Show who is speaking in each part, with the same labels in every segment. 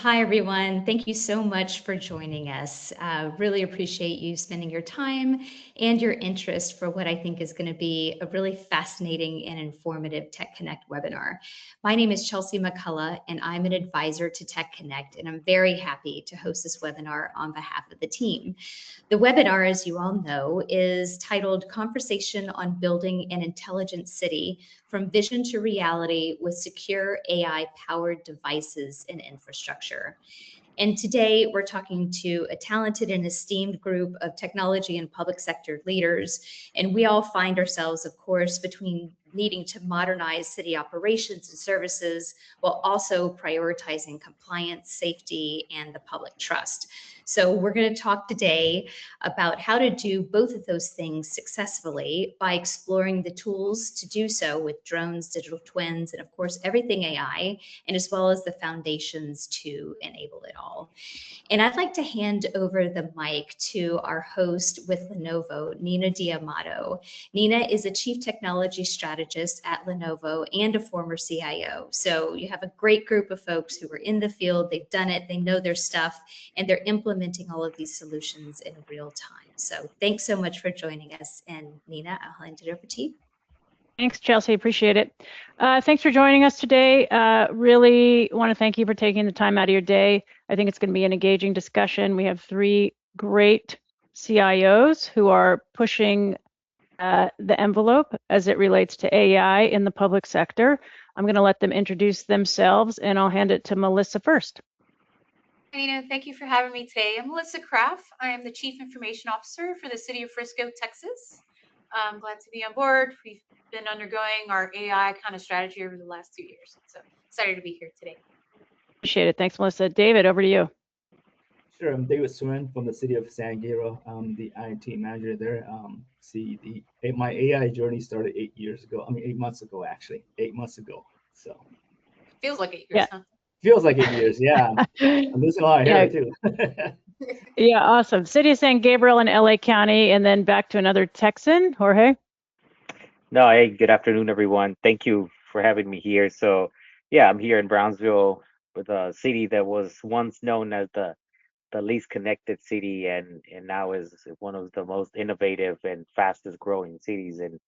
Speaker 1: Hi, everyone. Thank you so much for joining us. Really appreciate you spending your time and your interest for what I think is going to be a really fascinating and informative Tech Connect webinar. My name is Chelsea McCullough, and I'm an advisor to Tech Connect, and I'm very happy to host this webinar on behalf of the team. The webinar, as you all know, is titled Conversation on Building an Intelligent City from Vision to Reality with Secure AI-Powered Devices and Infrastructure. And today we're talking to a talented and esteemed group of technology and public sector leaders. And we all find ourselves, of course, between needing to modernize city operations and services while also prioritizing compliance, safety, and the public trust. So we're going to talk today about how to do both of those things successfully by exploring the tools to do so with drones, digital twins, and of course, everything AI, and as well as the foundations to enable it all. And I'd like to hand over the mic to our host with Lenovo, Nina D'Amato. Nina is a chief technology strategist at Lenovo and a former CIO. So you have a great group of folks who are in the field, they've done it, they know their stuff, and they're implementing all of these solutions in real time. So thanks so much for joining us. And Nina, I'll hand it over to you.
Speaker 2: Thanks, Chelsea. Appreciate it. Thanks for joining us today. Really want to thank you for taking the time out of your day. I think it's going to be an engaging discussion. We have three great CIOs who are pushing the envelope as it relates to AI in the public sector. I'm going to let them introduce themselves, and I'll hand it to Melissa first.
Speaker 3: Nina, thank you for having me today. I'm Melissa Kraft. I am the Chief Information Officer for the City of Frisco, Texas. I'm glad to be on board. We've been undergoing our AI kind of strategy over the last 2 years. So excited to be here today.
Speaker 2: Appreciate it. Thanks, Melissa. David, over to you.
Speaker 4: Sure, I'm David Tsuen from the city of San Gabriel. I'm the IT manager there. My AI journey started 8 years ago. 8 months ago, actually. 8 months ago. So
Speaker 3: feels like 8 years, huh?
Speaker 4: Feels like 8 years, yeah. I'm losing a lot of hair too.
Speaker 2: Yeah, awesome. City of San Gabriel in LA County, and then back to another Texan, Jorge.
Speaker 5: No, hey, good afternoon, everyone. Thank you for having me here. So, yeah, I'm here in Brownsville with a city that was once known as the least connected city, and now is one of the most innovative and fastest growing cities in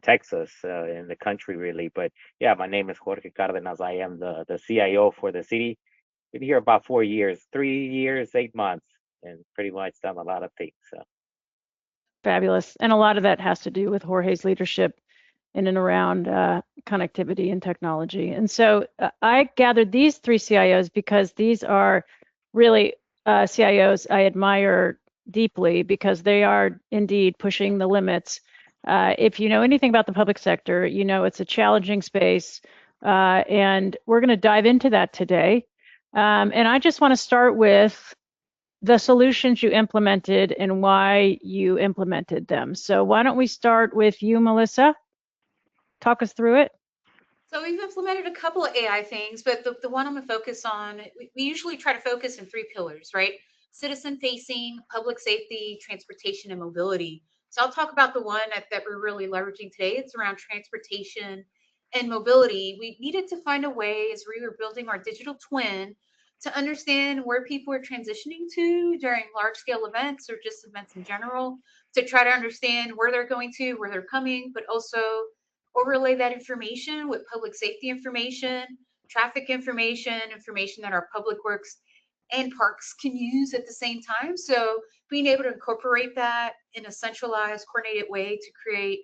Speaker 5: Texas, in the country, really. But yeah, my name is Jorge Cardenas. I am the CIO for the city. Been here about 4 years, 3 years, 8 months, and pretty much done a lot of things. So.
Speaker 2: Fabulous. And a lot of that has to do with Jorge's leadership in and around connectivity and technology. And so I gathered these three CIOs because these are really CIOs I admire deeply, because they are indeed pushing the limits. If you know anything about the public sector, you know it's a challenging space, and we're going to dive into that today. And I just want to start with the solutions you implemented and why you implemented them. So why don't we start with you, Melissa? Talk us through it.
Speaker 3: So we've implemented a couple of AI things, but the one I'm going to focus on, we usually try to focus in 3 pillars, right? Citizen facing, public safety, transportation, and mobility. So I'll talk about the one that we're really leveraging today. It's around transportation and mobility. We needed to find a way, as we were building our digital twin, to understand where people are transitioning to during large scale events or just events in general, to try to understand where they're going to, where they're coming, but also overlay that information with public safety information, traffic information that our public works and parks can use at the same time. So being able to incorporate that in a centralized, coordinated way to create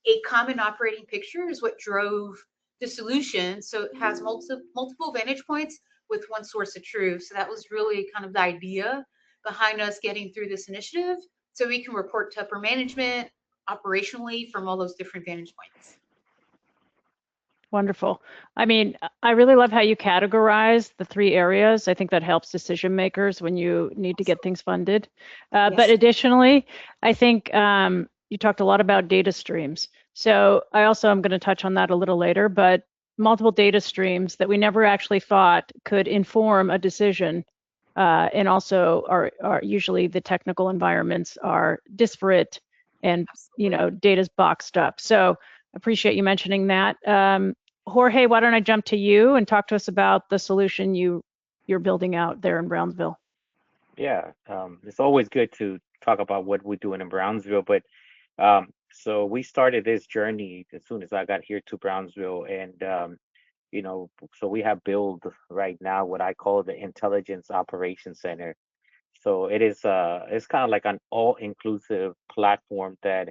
Speaker 3: a common operating picture is what drove the solution. So it has multiple vantage points with one source of truth. So that was really kind of the idea behind us getting through this initiative, so we can report to upper management operationally from all those different vantage points.
Speaker 2: Wonderful. I mean, I really love how you categorize the 3 areas. I think that helps decision makers when you need to get things funded.
Speaker 3: Yes.
Speaker 2: But additionally, I think you talked a lot about data streams. So I also am going to touch on that a little later, but multiple data streams that we never actually thought could inform a decision, and also are usually the technical environments are disparate and, you know, data's boxed up. So appreciate you mentioning that. Jorge, why don't I jump to you and talk to us about the solution you're building out there in Brownsville?
Speaker 5: Yeah, it's always good to talk about what we're doing in Brownsville, but so we started this journey as soon as I got here to Brownsville, and so we have built right now what I call the Intelligence Operations Center. So it's kind of like an all-inclusive platform that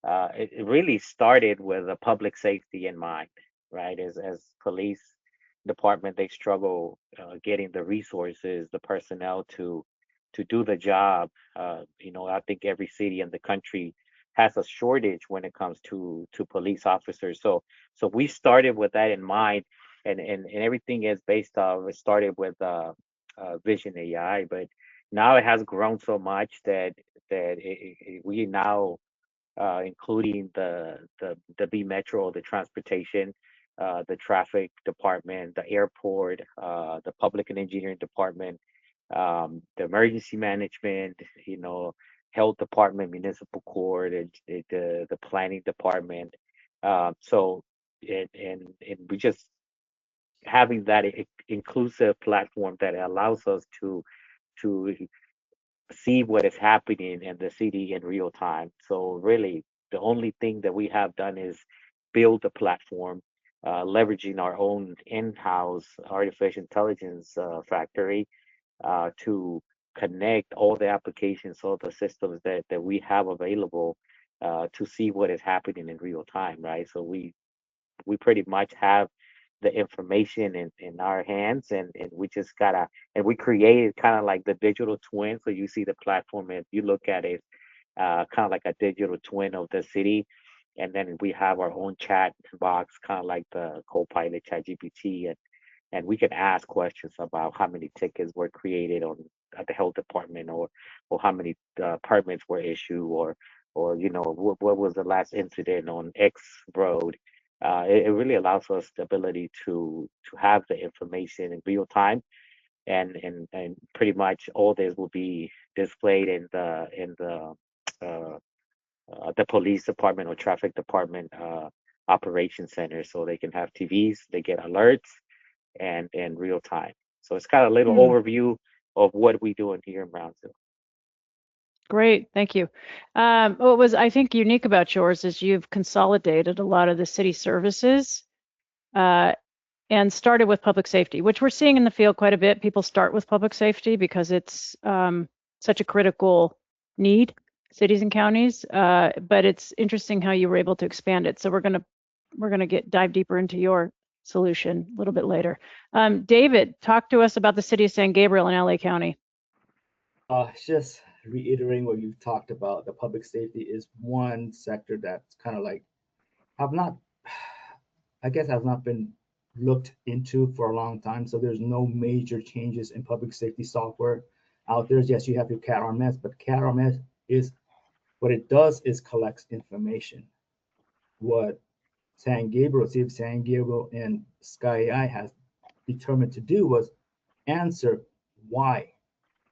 Speaker 5: it really started with a public safety in mind, right? As police department, they struggle getting the resources, the personnel to do the job. I think every city in the country has a shortage when it comes to police officers. So we started with that in mind, and everything is based off. It started with Vision AI, but now it has grown so much we now including the B Metro, the transportation, the traffic department, the airport, the public and engineering department, the emergency management, health department, municipal court, and the planning department. So and we just having that inclusive platform that allows us to see what is happening in the city in real time. So really, the only thing that we have done is build a platform, leveraging our own in-house artificial intelligence factory to connect all the applications, all the systems that we have available to see what is happening in real time, right? So we pretty much have the information in our hands, and we just gotta, and we created kind of like the digital twin. So you see the platform, if you look at it, kind of like a digital twin of the city. And then we have our own chat box, kind of like the Copilot ChatGPT, and we can ask questions about how many tickets were created on at the health department, or how many permits were issued, or what was the last incident on X road. It really allows us the ability to have the information in real time, and pretty much all this will be displayed in uh, the police department or traffic department operation center, so they can have TVs, they get alerts, and in real time. So it's got a little overview of what we doing here in Brownsville.
Speaker 2: Great, thank you. What was, I think, unique about yours is you've consolidated a lot of the city services and started with public safety, which we're seeing in the field quite a bit. People start with public safety because it's such a critical need, cities and counties. But it's interesting how you were able to expand it. So we're gonna dive deeper into your solution a little bit later. David, talk to us about the city of San Gabriel in LA County.
Speaker 4: Just reiterating what you've talked about, the public safety is one sector that's kind of like have not, I guess, has not been looked into for a long time. So there's no major changes in public safety software out there. Yes, you have your CAT-RMS, but CAT-RMS is what it does is collects information. What San Gabriel, City of San Gabriel, and Sky AI has determined to do was answer why.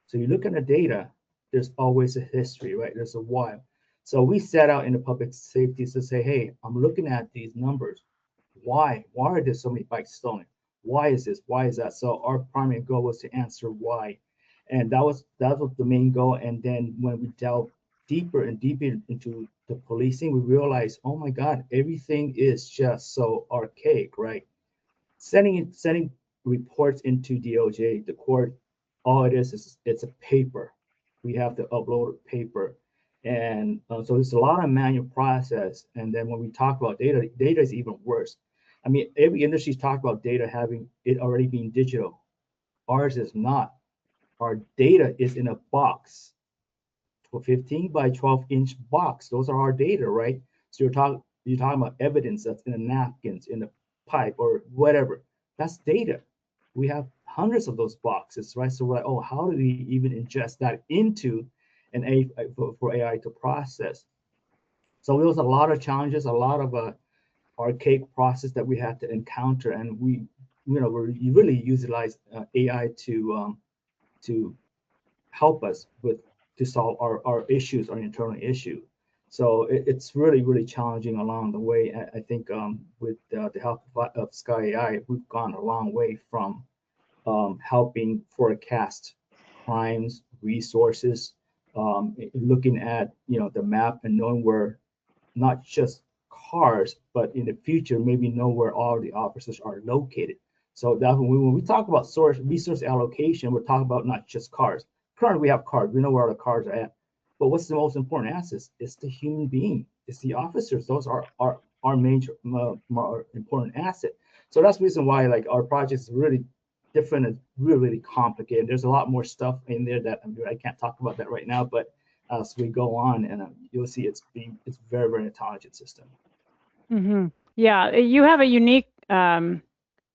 Speaker 4: So you look at the data, there's always a history, right? There's a why. So we set out in the public safety to say, hey, I'm looking at these numbers. Why? Why are there so many bikes stolen? Why is this? Why is that? So our primary goal was to answer why. And that was the main goal. And then when we delved deeper and deeper into the policing, we realized, oh my God, everything is just so archaic, right? Sending reports into DOJ, the court, all it is it's a paper. We have to upload a paper, and so there's a lot of manual process. And then when we talk about data, data is even worse. I mean, every industry's talked about data having it already being digital. Ours is not. Our data is in a box, a 15 by 12-inch box. Those are our data, right? So you're talking about evidence that's in the napkins, in the pipe, or whatever. That's data. We have hundreds of those boxes, right? So we're like, oh, how do we even ingest that into an AI for AI to process? So there was a lot of challenges, a lot of archaic process that we had to encounter, and we really utilize AI to help us with to solve our issues, our internal issue. So it's really, really challenging along the way. I think with the help of Sky AI, we've gone a long way from helping forecast crimes, resources, looking at the map and knowing where not just cars, but in the future maybe know where all the officers are located. So that when we talk about resource allocation, we're talking about not just cars. Currently, we have cars. We know where the cars are at. But what's the most important asset? It's the human being. It's the officers. Those are our major, more important asset. So that's the reason why like our project is really different and really, really complicated. There's a lot more stuff in there that I can't talk about that right now, but as we go on, and you'll see it's very, very intelligent system.
Speaker 2: Mm-hmm. Yeah, you have a unique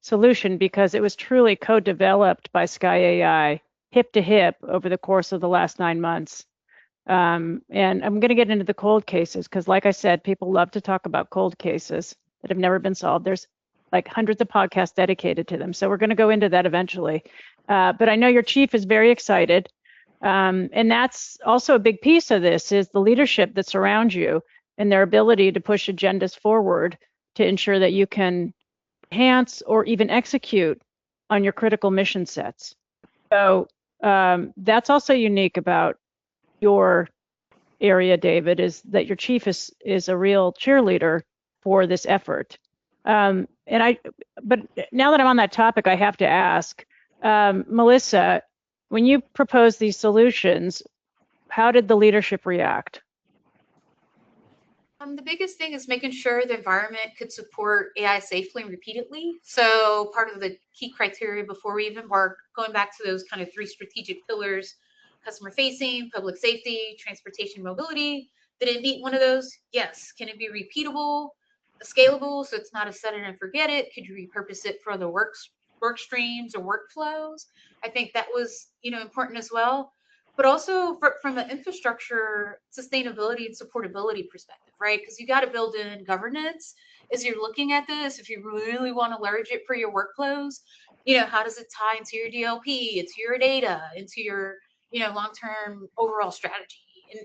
Speaker 2: solution because it was truly co-developed by Sky AI, hip to hip, over the course of the last 9 months. And I'm going to get into the cold cases because, like I said, people love to talk about cold cases that have never been solved. There's like hundreds of podcasts dedicated to them. So we're going to go into that eventually. But I know your chief is very excited. And that's also a big piece of this is the leadership that surrounds you and their ability to push agendas forward to ensure that you can enhance or even execute on your critical mission sets. So that's also unique about your area, David, is that your chief is a real cheerleader for this effort. But now that I'm on that topic, I have to ask, Melissa, when you proposed these solutions, how did the leadership react?
Speaker 3: The biggest thing is making sure the environment could support AI safely and repeatedly. So part of the key criteria before we even embark, going back to those kind of 3 strategic pillars, customer facing, public safety, transportation, mobility, did it meet one of those? Yes. Can it be repeatable, scalable, so it's not a set it and forget it? Could you repurpose it for other work streams or workflows? I think that was important as well, but also from an infrastructure sustainability and supportability perspective, right? Because you got to build in governance as you're looking at this. If you really want to leverage it for your workflows, how does it tie into your DLP, into your data, into your long-term overall strategy,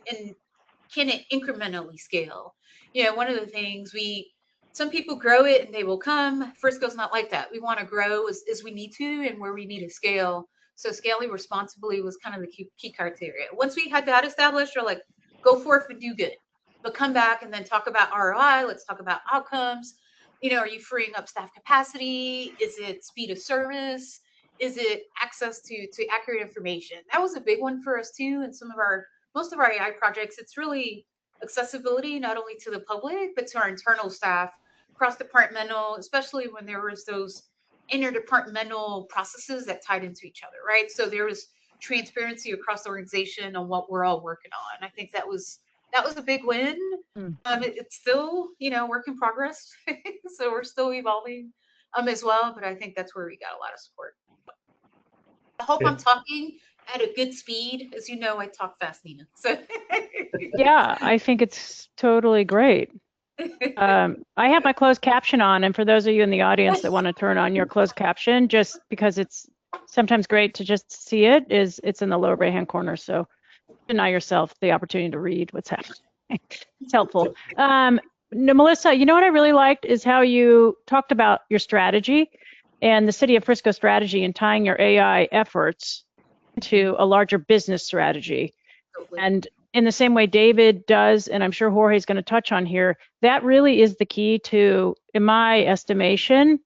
Speaker 3: and can it incrementally scale? One of the things some people grow it and they will come. Frisco's not like that. We want to grow as we need to and where we need to scale. So scaling responsibly was kind of the key criteria. Once we had that established, we're like, go forth and do good, but come back and then talk about ROI. Let's talk about outcomes. Are you freeing up staff capacity? Is it speed of service? Is it access to accurate information? That was a big one for us too. And most of our AI projects, it's really accessibility, not only to the public, but to our internal staff, cross-departmental, especially when there was those interdepartmental processes that tied into each other, right? So there was transparency across the organization on what we're all working on. I think that was a big win. It's still, work in progress. So we're still evolving as well, but I think that's where we got a lot of support. I hope I'm talking at a good speed. As you know, I talk fast, Nina. So
Speaker 2: yeah, I think it's totally great. I have my closed caption on, and for those of you in the audience that want to turn on your closed caption, just because it's sometimes great to just see it's in the lower right-hand corner. So deny yourself the opportunity to read what's happening. It's helpful. Melissa, you know what I really liked is how you talked about your strategy and the City of Frisco strategy and tying your AI efforts to a larger business strategy. And in the same way David does, and I'm sure Jorge is going to touch on here, that really is the key to, in my estimation,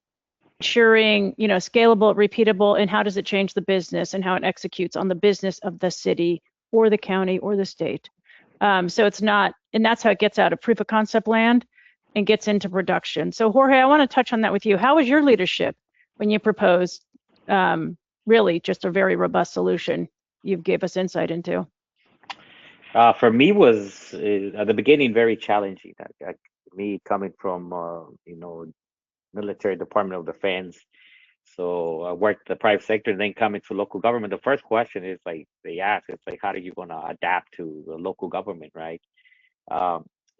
Speaker 2: ensuring, scalable, repeatable, and how does it change the business and how it executes on the business of the city or the county or the state. So it's not, and that's how it gets out of proof of concept land and gets into production. So Jorge, I want to touch on that with you. How was your leadership when you proposed really just a very robust solution you gave us insight into?
Speaker 5: For me was at the beginning very challenging. Me coming from military Department of Defense, so I worked the private sector and then coming to local government. The first question is like they ask, it's like, how are you going to adapt to the local government, right?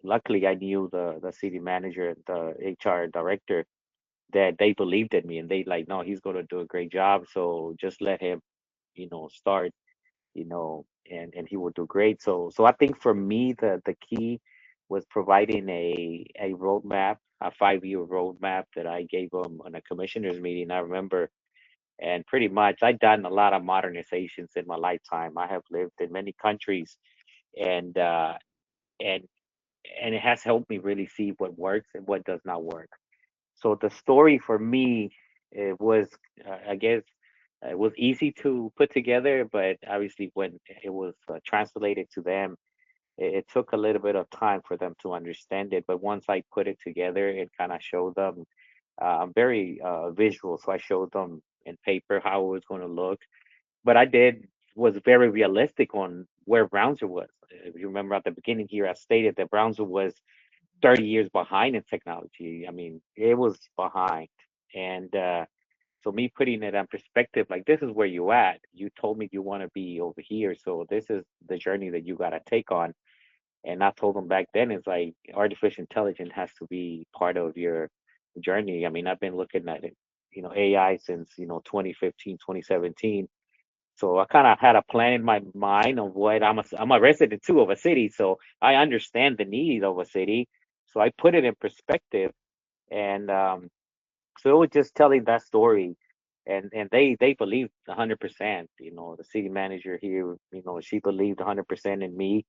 Speaker 5: Luckily, I knew the city manager and the HR director that they believed in me and they like, no, he's going to do a great job. So just let him, start, and he will do great. So I think for me, the key was providing a roadmap, a 5-year roadmap that I gave them on a commissioners meeting. I remember, and pretty much I've done a lot of modernizations in my lifetime. I have lived in many countries, and and and it has helped me really see what works and what does not work. So the story for me, it was, I guess, it was easy to put together, but obviously when it was translated to them, it took a little bit of time for them to understand it. But once I put it together, it kind of showed them. I'm very visual, so I showed them in paper how it was going to look. But I did was very realistic on where Brownsville was. If you remember at the beginning here, I stated that Brownsville was 30 years behind in technology. I mean, it was behind. And so me putting it in perspective, like this is where you at. You told me you want to be over here. So this is the journey that you got to take on. And I told them back then, it's like artificial intelligence has to be part of your journey. I mean, I've been looking at it, AI since, 2015, 2017. So I kind of had a plan in my mind of what I'm a resident too of a city, so I understand the need of a city. So I put it in perspective, and so it was just telling that story, and they believed 100%. The city manager here, she believed 100% in me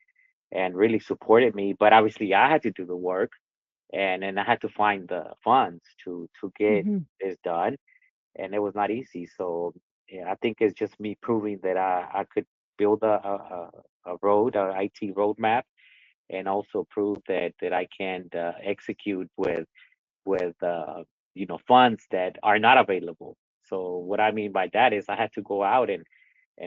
Speaker 5: and really supported me. But obviously, I had to do the work, and then I had to find the funds to get
Speaker 2: Hmm.
Speaker 5: this done, and it was not easy. So yeah, I think it's just me proving that I could build a road, a IT roadmap, and also prove that I can execute with funds that are not available. So what I mean by that is I had to go out and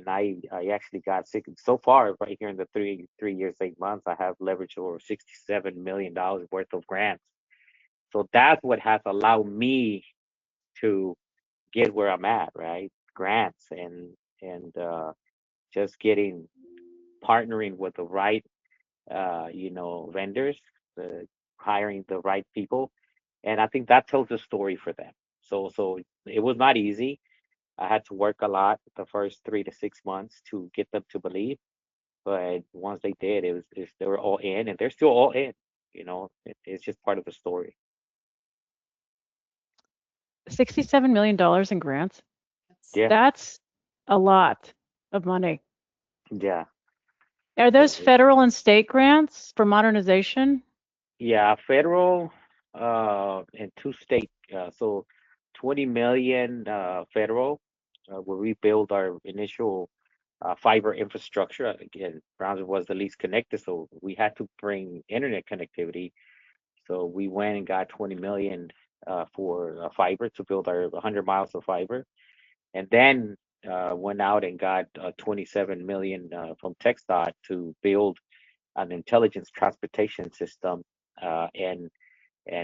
Speaker 5: I actually got sick so far right here in the three years 8 months. I have leveraged over $67 million worth of grants. So that's what has allowed me to get where I'm at, right? Grants and just getting partnering with the right vendors, hiring the right people. And I think that tells the story for them. So it was not easy. I had to work a lot the first 3 to 6 months to get them to believe. But once they did, they were all in, and they're still all in. It's just part of the story.
Speaker 2: $67 million in grants.
Speaker 5: Yeah,
Speaker 2: That's a lot of money.
Speaker 5: yeah.
Speaker 2: Are those
Speaker 5: So
Speaker 2: federal and state grants for modernization?
Speaker 5: yeah, federal and two state. So 20 million federal, where we build our initial fiber infrastructure. Again, Brownsville was the least connected, so we had to bring internet connectivity. So we went and got 20 million for fiber to build our 100 miles of fiber, and then went out and got 27 million from TxDOT to build an intelligence transportation system and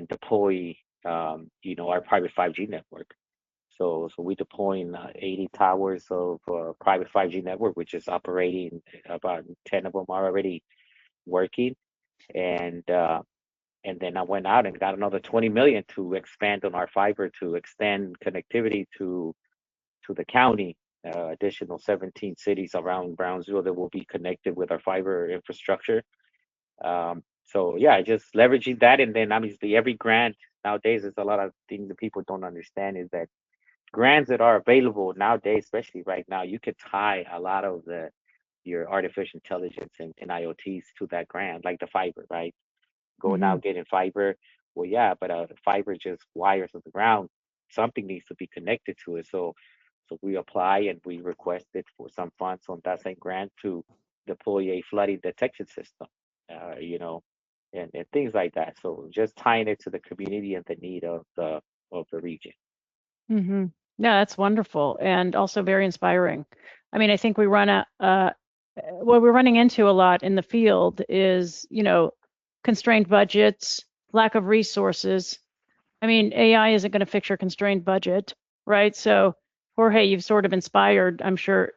Speaker 5: deploy our private 5G network. So we deploying 80 towers of private 5G network, which is operating. About 10 of them are already working, and uh, and then I went out and got another 20 million to expand on our fiber to extend connectivity to the county. Additional 17 cities around Brownsville that will be connected with our fiber infrastructure. So yeah, just leveraging that, and then obviously every grant nowadays, there's a lot of things that people don't understand is that grants that are available nowadays, especially right now, you could tie a lot of your artificial intelligence and IoTs to that grant, like the fiber, right? Going
Speaker 2: Hmm.
Speaker 5: out getting fiber. Well, yeah, but fiber just wires on the ground. Something needs to be connected to it. So we apply and we requested for some funds on that same grant to deploy a flooding detection system, and things like that. So just tying it to the community and the need of the region.
Speaker 2: Hmm. Yeah, that's wonderful and also very inspiring. I mean, I think what we're running into a lot in the field is, constrained budgets, lack of resources. I mean, AI isn't going to fix your constrained budget, right? So, Jorge, you've sort of inspired, I'm sure,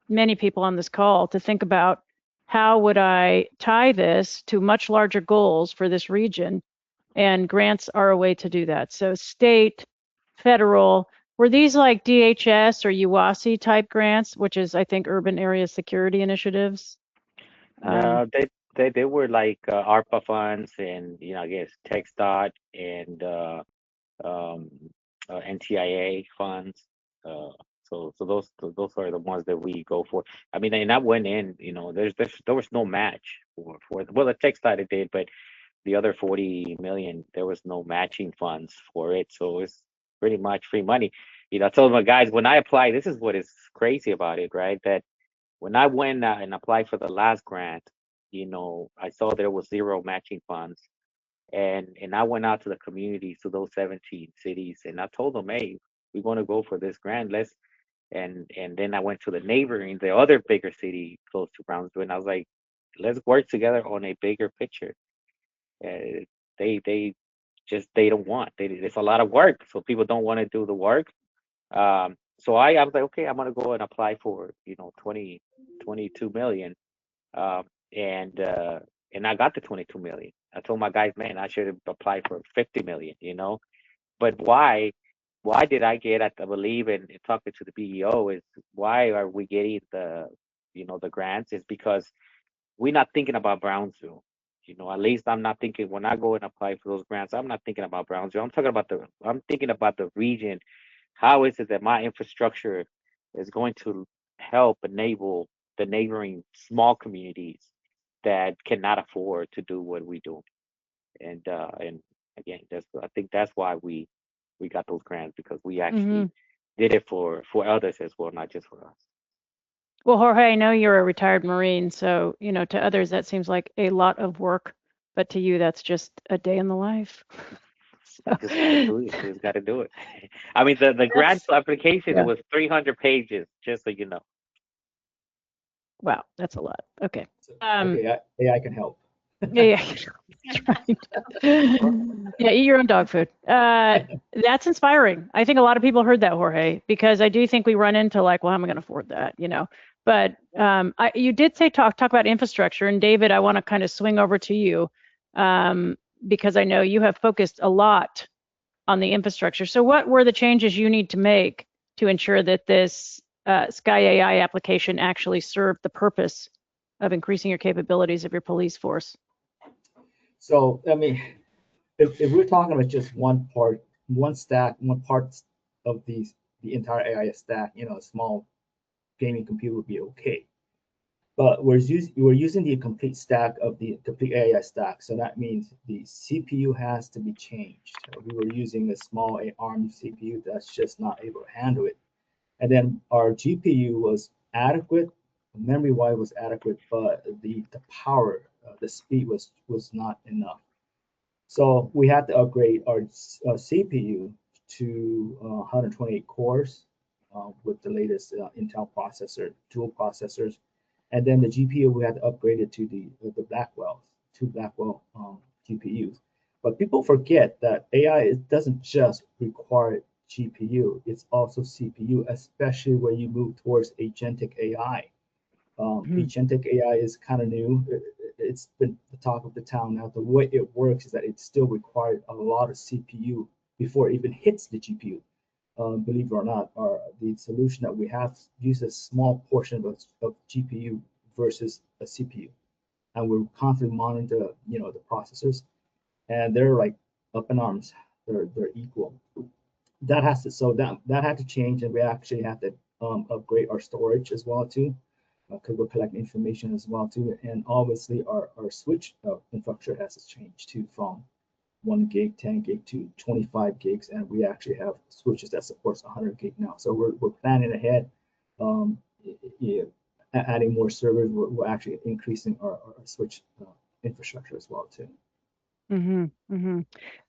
Speaker 2: many people on this call to think about how would I tie this to much larger goals for this region, and grants are a way to do that. So, state, federal, were these like DHS or UASI type grants, which is, I think, urban area security initiatives?
Speaker 5: No, they were like ARPA funds and I guess TechStot and um, NTIA funds. Uh, so those are the ones that we go for. I mean, and I went in, there was no match for well, the TechStot it did, but the other 40 million, there was no matching funds for it. So it's pretty much free money. I told my guys when I applied, this is what is crazy about it, right? That when I went and applied for the last grant, I saw there was zero matching funds. And I went out to the communities, to those 17 cities, and I told them, hey, we want to go for this grant. And then I went to the other bigger city close to Brownsville, and I was like, let's work together on a bigger picture. Uh, they don't want. It's a lot of work, so people don't want to do the work. So I was like, okay, I'm gonna go and apply for 22 million. Um, and uh, and I got the 22 million. I told my guys, man, I should have applied for 50 million. But why? Why did I get? I believe in talking to the BEO is why are we getting the grants? Is because we're not thinking about Brownsville. At least I'm not thinking when I go and apply for those grants. I'm not thinking about Brownsville. I'm thinking about the region. How is it that my infrastructure is going to help enable the neighboring small communities that cannot afford to do what we do? And again, I think that's why we got those grants, because we actually did it for others as well, not just for us.
Speaker 2: Well, Jorge, I know you're a retired Marine, so to others that seems like a lot of work, but to you that's just a day in the life.
Speaker 5: Just gotta do it. Just gotta do it. I mean, the grant application, it was 300 pages, just so you know.
Speaker 2: Wow, that's a lot. Okay.
Speaker 4: Okay, AI can help.
Speaker 2: Yeah. Yeah, eat your own dog food. That's inspiring. I think a lot of people heard that, Jorge, because I do think we run into like, well, how am I going to afford that? But you did say talk about infrastructure, and David, I want to kind of swing over to you because I know you have focused a lot on the infrastructure. So what were the changes you need to make to ensure that this Sky AI application actually served the purpose of increasing your capabilities of your police force?
Speaker 4: So, I mean, if we're talking about just one part of the entire AI stack, a small gaming computer would be okay. But we're using the complete stack of the complete AI stack. So that means the CPU has to be changed. We were using a small ARM CPU that's just not able to handle it. And then our GPU was adequate, memory-wise was adequate, but the power, the speed was not enough. So we had to upgrade our CPU to 128 cores with the latest Intel processor, dual processors. And then the GPU, we had to upgrade it to the Blackwell, two Blackwell GPUs. But people forget that AI doesn't just require GPU, it's also CPU, especially when you move towards agentic AI. Agentic AI is kind of new. It's been the talk of the town now. The way it works is that it still requires a lot of CPU before it even hits the GPU. Believe it or not, the solution that we have uses a small portion of GPU versus a CPU, and we're constantly monitoring the processors, and they're like up in arms. They're equal. That had to change, and we actually have to upgrade our storage as well too, because we're collecting information as well too, and obviously our switch infrastructure has to change too from 1 gig, 10 gig to 25 gigs, and we actually have switches that supports 100 gig now. So we're planning ahead, adding more servers. We're actually increasing our switch infrastructure as well too.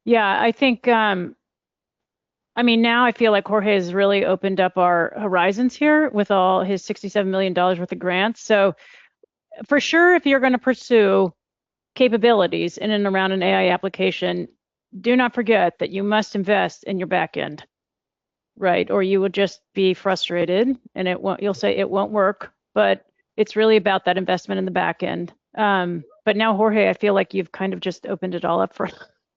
Speaker 2: Yeah, I think. Now I feel like Jorge has really opened up our horizons here with all his $67 million worth of grants. So for sure, if you're going to pursue capabilities in and around an AI application, do not forget that you must invest in your back end, right? Or you will just be frustrated and you'll say it won't work, but it's really about that investment in the back end. But now, Jorge, I feel like you've kind of just opened it all up for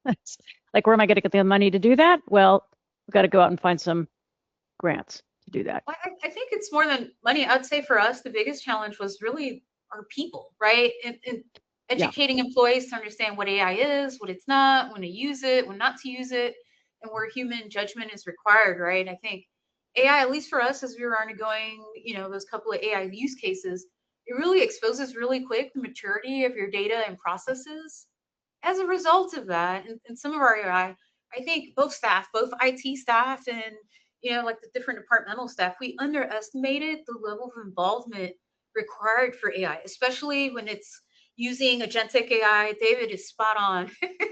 Speaker 2: us. Like, where am I going to get the money to do that? Well, we've got to go out and find some grants to do that.
Speaker 3: I think it's more than money. I'd say for us, the biggest challenge was really our people, right? And educating employees to understand what AI is, what it's not, when to use it, when not to use it, and where human judgment is required, right? I think AI, at least for us, as we were undergoing, those couple of AI use cases, it really exposes really quick the maturity of your data and processes. As a result of that, and some of our AI, I think both staff, both IT staff and like the different departmental staff, we underestimated the level of involvement required for AI, especially when it's using agentic AI. David is spot on.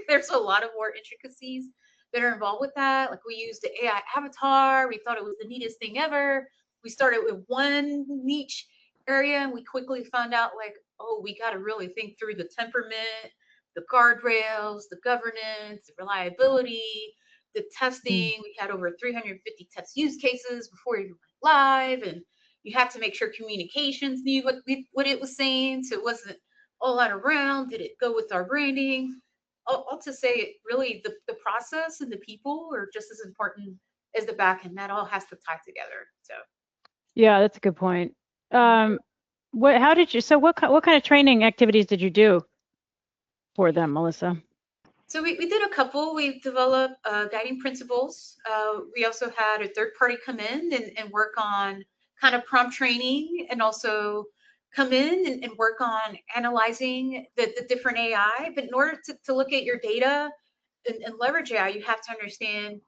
Speaker 3: There's a lot of more intricacies that are involved with that. Like we used the AI avatar. We thought it was the neatest thing ever. We started with one niche area and we quickly found out like, oh, we got to really think through the temperament, the guardrails, the governance, the reliability, the testing. We had over 350 test use cases before we went live, and you have to make sure communications knew what it was saying, so it wasn't all out around. Did it go with our branding? All to say, really, the process and the people are just as important as the back end. That all has to tie together. So,
Speaker 2: Yeah, that's a good point. How did you? So, what kind of training activities did you do for them, Melissa?
Speaker 3: So we did a couple. We developed guiding principles. We also had a third party come in and work on kind of prompt training, and also come in and work on analyzing the different AI. But in order to look at your data and leverage AI, you have to understand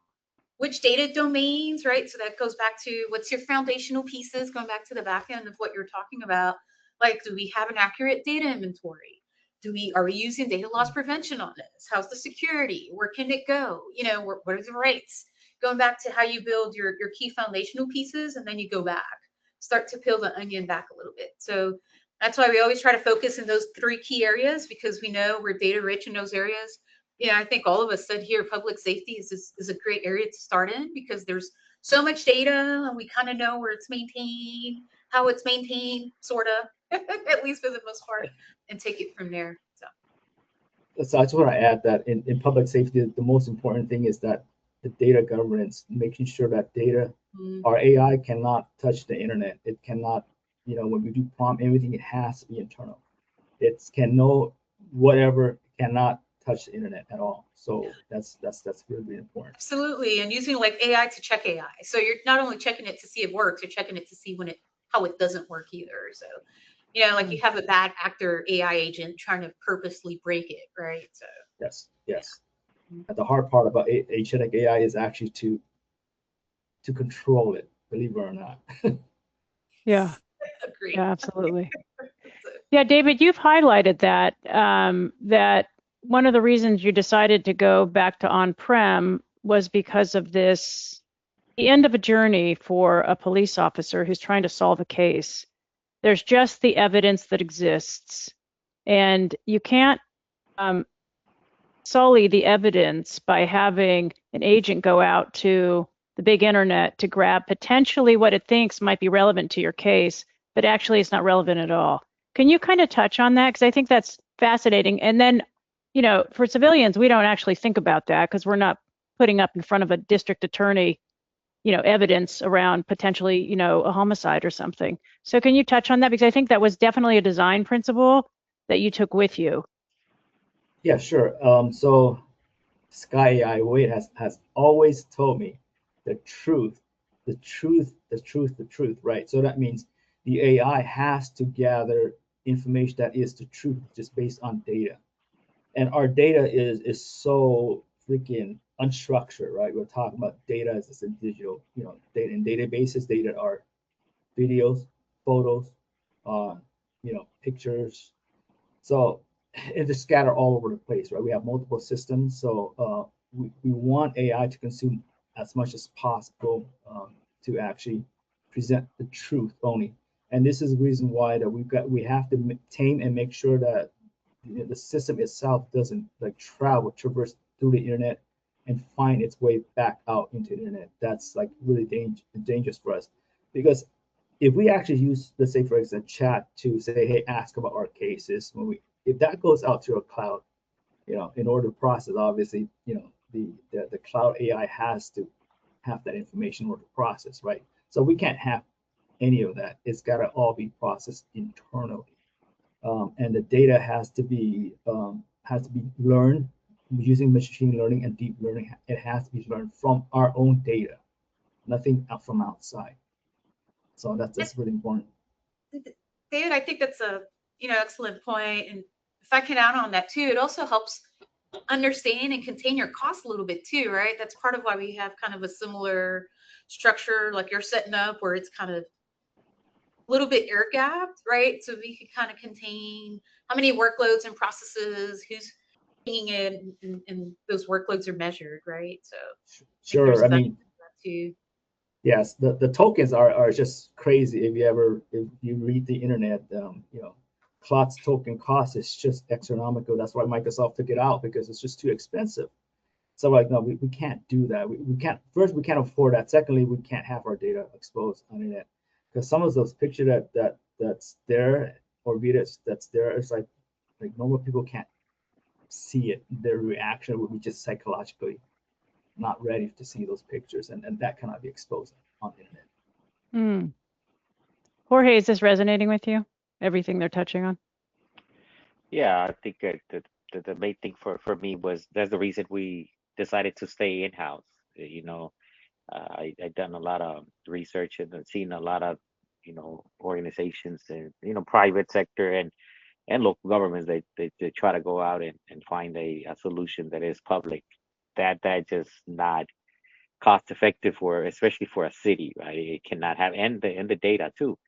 Speaker 3: which data domains, right? So that goes back to what's your foundational pieces, going back to the back end of what you're talking about. Like, do we have an accurate data inventory? Are we using data loss prevention on this? How's the security? Where can it go? What are the rates? Going back to how you build your key foundational pieces, and then you go back, start to peel the onion back a little bit. So that's why we always try to focus in those three key areas, because we know we're data rich in those areas. I think all of us said here, public safety is a great area to start in, because there's so much data and we kind of know where it's maintained, how it's maintained, sort of, at least for the most part, and take it from there.
Speaker 4: So I just want to add that in public safety, the most important thing is that the data governance, making sure that data, our AI cannot touch the internet. It cannot, when we do prompt everything, it has to be internal. It cannot touch the internet at all. So that's really important.
Speaker 3: Absolutely. And using like AI to check AI. So you're not only checking it to see it works, you're checking it to see how it doesn't work either. So, like you have a bad actor AI agent trying to purposely break it, right? So
Speaker 4: yes. And the hard part about agentic AI is actually to control it, believe it or not.
Speaker 2: Yeah.
Speaker 3: Agreed.
Speaker 2: Yeah, absolutely. Yeah, David, you've highlighted that that one of the reasons you decided to go back to on-prem was because of the end of a journey for a police officer who's trying to solve a case. There's just the evidence that exists, and you can't sully the evidence by having an agent go out to the big internet to grab potentially what it thinks might be relevant to your case, but actually it's not relevant at all. Can you kind of touch on that? Because I think that's fascinating. And then, for civilians, we don't actually think about that because we're not putting up in front of a district attorney, evidence around potentially, a homicide or something. So can you touch on that? Because I think that was definitely a design principle that you took with you.
Speaker 4: Yeah, sure. So Sky AI Wade has always told me the truth, right? So that means the AI has to gather information that is the truth just based on data. And our data is so freaking unstructured, right? We're talking about data as this digital, data in databases. Data are videos, photos, pictures. So it just scattered all over the place, right? We have multiple systems, so we want AI to consume as much as possible to actually present the truth only. And this is the reason why that we have to tame and make sure that the system itself doesn't traverse through the internet and find its way back out into the internet. That's like really dangerous for us, because if we actually use, let's say for example, chat to say, hey, ask about our cases, if that goes out to a cloud, in order to process, obviously, the cloud AI has to have that information in order to process, right? So we can't have any of that. It's got to all be processed internally. and the data has to be learned using machine learning and deep learning. It has to be learned from our own data, nothing from outside. So that's really important.
Speaker 3: David, I think that's a excellent point, and if I can add on that too, it also helps understand and contain your costs a little bit too, right? That's part of why we have kind of a similar structure like you're setting up, where it's kind of a little bit air gapped, right? So we could kind of contain how many workloads and processes, who's being in, and those workloads are measured, right? So
Speaker 4: Sure. I mean,
Speaker 3: too.
Speaker 4: Yes, the tokens are just crazy. If you read the internet, Cloud's token cost is just astronomical. That's why Microsoft took it out, because it's just too expensive. So like, no, we can't do that. We can't, first, we can't afford that. Secondly, we can't have our data exposed on the internet, because some of those pictures that's there, or videos that's there, it's like normal people can't see it. Their reaction would be just psychologically not ready to see those pictures, and that cannot be exposed on the internet.
Speaker 2: Jorge, is this resonating with you? Everything they're touching on?
Speaker 5: Yeah, I think the main thing for me was that's the reason we decided to stay in-house. I done a lot of research and seen a lot of organizations and private sector and local governments. They try to go out and find a solution that is public. That just not cost effective for, especially for a city, right? It cannot have, and the data too.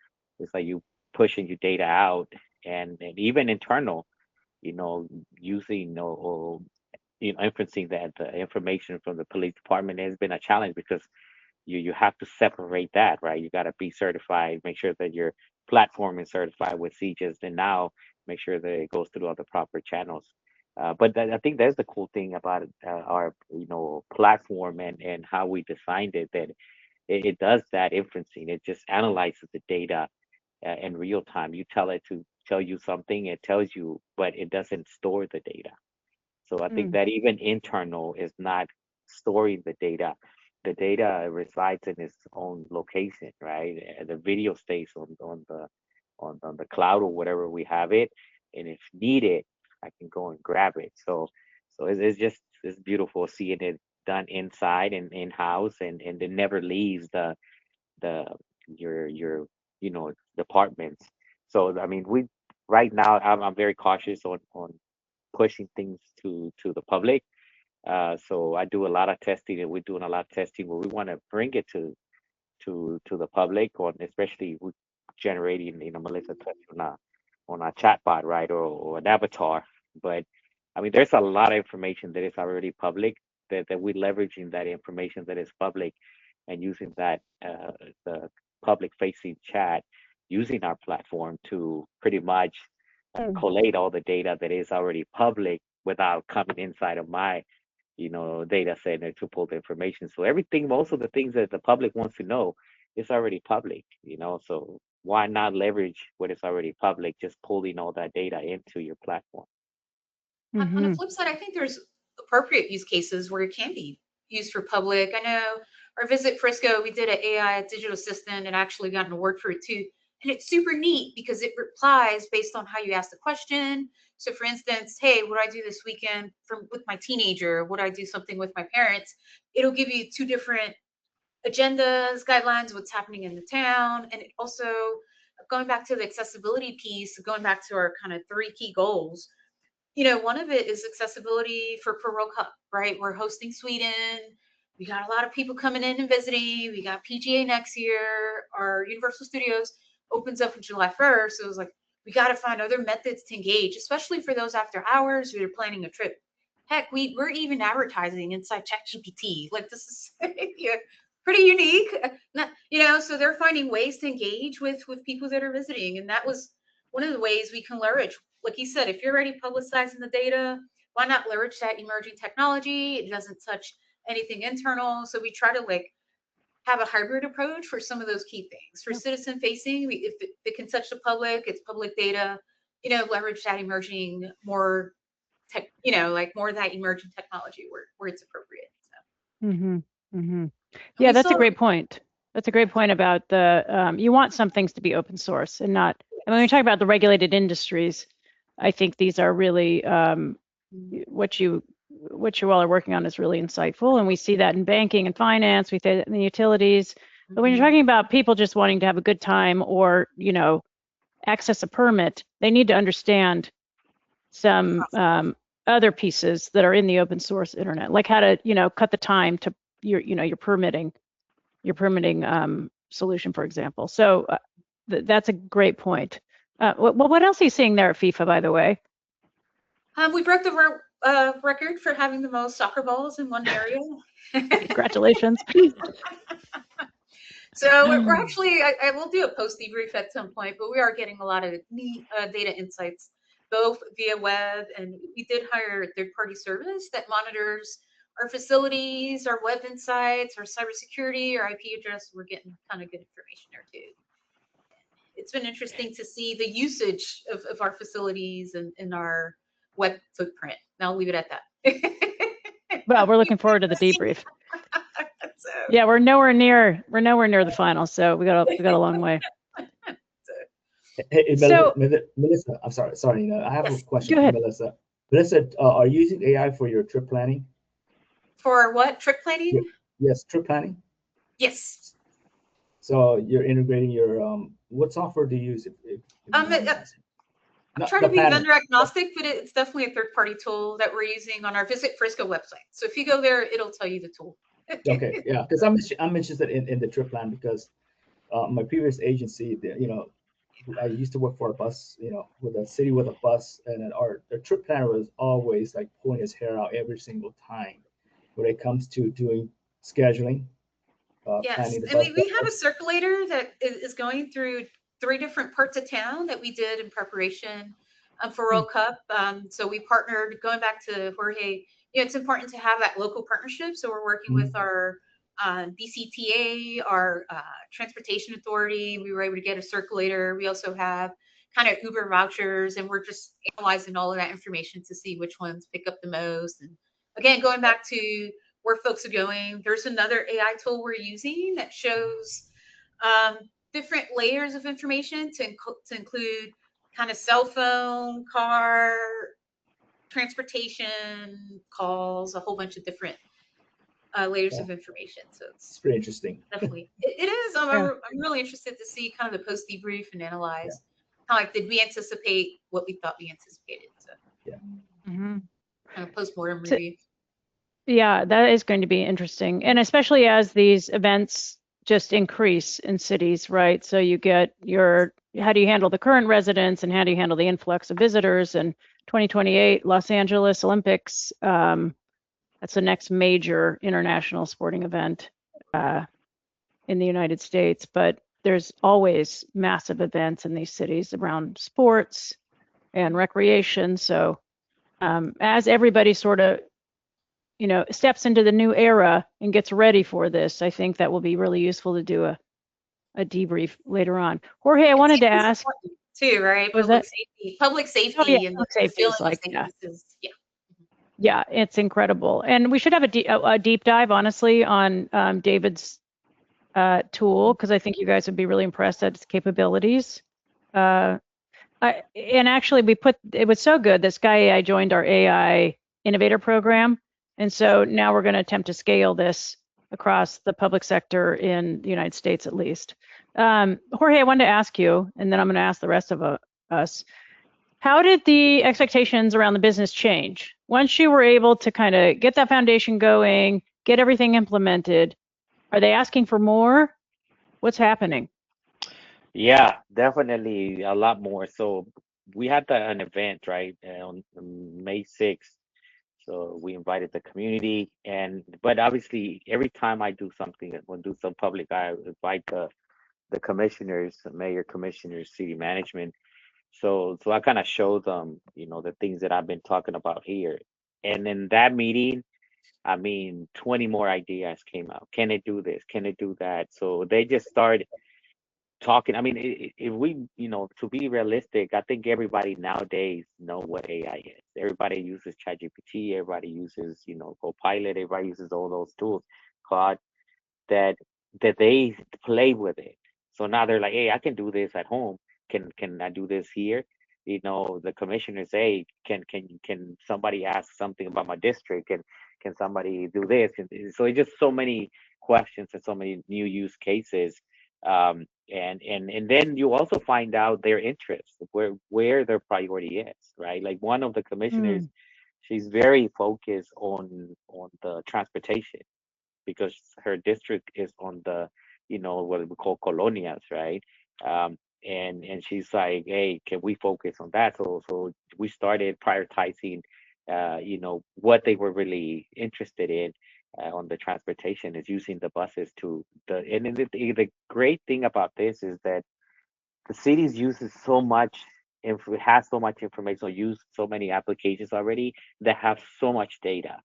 Speaker 5: It's like you pushing your data out, and even internal, using or inferencing that the information from the police department has been a challenge, because you have to separate that, right? You got to be certified, make sure that your platform is certified with CJIS, and now make sure that it goes through all the proper channels. But I think that's the cool thing about our platform and how we designed it, that it does that inferencing. It just analyzes the data in real time. You tell it to tell you something, it tells you, but it doesn't store the data. So I think that even internal is not storing the data. The data resides in its own location, right? And the video stays on the cloud or whatever we have it, and if needed, I can go and grab it. So it's beautiful seeing it done inside and in house, and it never leaves the your departments. So I mean, we right now I'm very cautious on pushing things to the public. So I do a lot of testing, and we're doing a lot of testing where we want to bring it to the public, on especially with generating, Melissa touched on a chatbot, right, or an avatar. But I mean, there's a lot of information that is already public, that we're leveraging that information that is public, and using that the public facing chat, using our platform to pretty much collate all the data that is already public without coming inside of my data center to pull the information. So everything, most of the things that the public wants to know is already public, so why not leverage what is already public, just pulling all that data into your platform.
Speaker 3: On the flip side, I think there's appropriate use cases where it can be used for public. I know our visit Frisco, we did an AI digital assistant, and actually got an award for it too. And it's super neat because it replies based on how you ask the question. So for instance, hey, what do I do this weekend with my teenager? Would I do something with my parents? It'll give you two different agendas, guidelines, what's happening in the town. And it also, going back to the accessibility piece, going back to our kind of 3 key goals, one of it is accessibility for World Cup, right? We're hosting Sweden. We got a lot of people coming in and visiting. We got PGA next year. Our Universal Studios opens up on July 1st. So it was like, we got to find other methods to engage, especially for those after hours who are planning a trip. Heck, we're even advertising inside ChatGPT. Like, this is yeah, pretty unique. So they're finding ways to engage with people that are visiting. And that was one of the ways we can leverage, like you said, if you're already publicizing the data, why not leverage that emerging technology? It doesn't touch anything internal. So we try to have a hybrid approach for some of those key things. For citizen facing, if it can touch the public, it's public data, leverage that emerging more tech, more of that emerging technology where it's appropriate. So.
Speaker 2: Yeah, that's a great point. That's a great point about you want some things to be open source and not when we talk about the regulated industries, I think these are really what you all are working on is really insightful, and we see that in banking and finance, we see that in the utilities. But when you're talking about people just wanting to have a good time or access a permit, they need to understand some other pieces that are in the open source internet, like how to cut the time to your permitting solution, for example. So that's a great point. What else are you seeing there at FIFA, by the way?
Speaker 3: We broke the record for having the most soccer balls in one area.
Speaker 2: Congratulations.
Speaker 3: So we're actually, I will do a post debrief at some point, but we are getting a lot of neat data insights, both via web, and we did hire a third-party service that monitors our facilities, our web insights, our cybersecurity, our IP address. We're getting kind of good information there too. It's been interesting to see the usage of our facilities and our web footprint. And I'll leave it at that.
Speaker 2: Well, we're looking forward to the debrief.
Speaker 3: So,
Speaker 2: yeah, we're nowhere near the final, so we got a long way.
Speaker 4: Hey,
Speaker 2: So-
Speaker 4: Melissa, I'm sorry, I have
Speaker 3: Yes,
Speaker 4: a question
Speaker 2: go
Speaker 4: for
Speaker 2: ahead.
Speaker 4: Melissa. Melissa, are you using AI for your trip planning?
Speaker 3: For what? Trip planning?
Speaker 4: Yes, trip planning.
Speaker 3: Yes.
Speaker 4: So you're integrating your what software do you use?
Speaker 3: I'm trying to be vendor agnostic, but it's definitely a third-party tool that we're using on our Visit Frisco website. So if you go there, it'll tell you the tool.
Speaker 4: Okay, yeah, because I'm interested in the trip plan because my previous agency, I used to work for a bus, with a city with a bus, and our trip planner was always like pulling his hair out every single time when it comes to doing scheduling.
Speaker 3: Yes,
Speaker 4: Planning the
Speaker 3: and
Speaker 4: bus.
Speaker 3: we have a circulator that is going through 3 different parts of town that we did in preparation for World Cup. So we partnered, going back to Jorge, it's important to have that local partnership. So we're working with our DCTA, our transportation authority. We were able to get a circulator. We also have kind of Uber vouchers, and we're just analyzing all of that information to see which ones pick up the most. And again, going back to where folks are going, there's another AI tool we're using that shows different layers of information to include kind of cell phone, car, transportation, calls, a whole bunch of different layers of information. So it's
Speaker 4: pretty interesting.
Speaker 3: Definitely, it is. I'm really interested to see kind of the post debrief and analyze how, like, did we anticipate what we thought we anticipated? So
Speaker 4: yeah,
Speaker 3: kind of post mortem review.
Speaker 2: Yeah, that is going to be interesting, and especially as these events just increase in cities, right? So you get how do you handle the current residents, and how do you handle the influx of visitors? And 2028 Los Angeles Olympics, that's the next major international sporting event in the United States. But there's always massive events in these cities around sports and recreation. So as everybody sort of steps into the new era and gets ready for this, I think that will be really useful to do a debrief later on. Jorge, I wanted to ask
Speaker 3: too, right? Public safety,
Speaker 2: oh, yeah,
Speaker 3: and
Speaker 2: public safety is like,
Speaker 3: yeah,
Speaker 2: it's incredible. And we should have a deep dive, honestly, on David's tool, because I think you guys would be really impressed at its capabilities. And actually, it was so good. This guy I joined our AI innovator program. And so now we're going to attempt to scale this across the public sector in the United States, at least. Jorge, I wanted to ask you, and then I'm going to ask the rest of us, how did the expectations around the business change? Once you were able to kind of get that foundation going, get everything implemented, are they asking for more? What's happening?
Speaker 5: Yeah, definitely a lot more. So we had an event, right, on May 6th. So we invited the community, but obviously every time I do something, when do some public, I invite the commissioners, the mayor, commissioners, city management. So I kind of show them, the things that I've been talking about here. And in that meeting, 20 more ideas came out. Can it do this? Can it do that? So they just started talking. If we, to be realistic, I think everybody nowadays know what AI is. Everybody uses ChatGPT, everybody uses, Copilot, everybody uses all those tools, Claude, that they play with it. So now they're like, hey, I can do this at home. can I do this here? You know, the commissioners say, can somebody ask something about my district? Can somebody do this? And so it's just so many questions and so many new use cases. And then you also find out their interests, where their priority is, right? Like one of the commissioners,
Speaker 2: Mm.
Speaker 5: she's very focused on the transportation because her district is on the, you know, what we call colonias, right? Um, and she's like, hey, can we focus on that? So we started prioritizing, you know, what they were really interested in on the transportation is using the buses to the. And then the great thing about this is that the cities uses so much has so much information or use so many applications already that have so much data.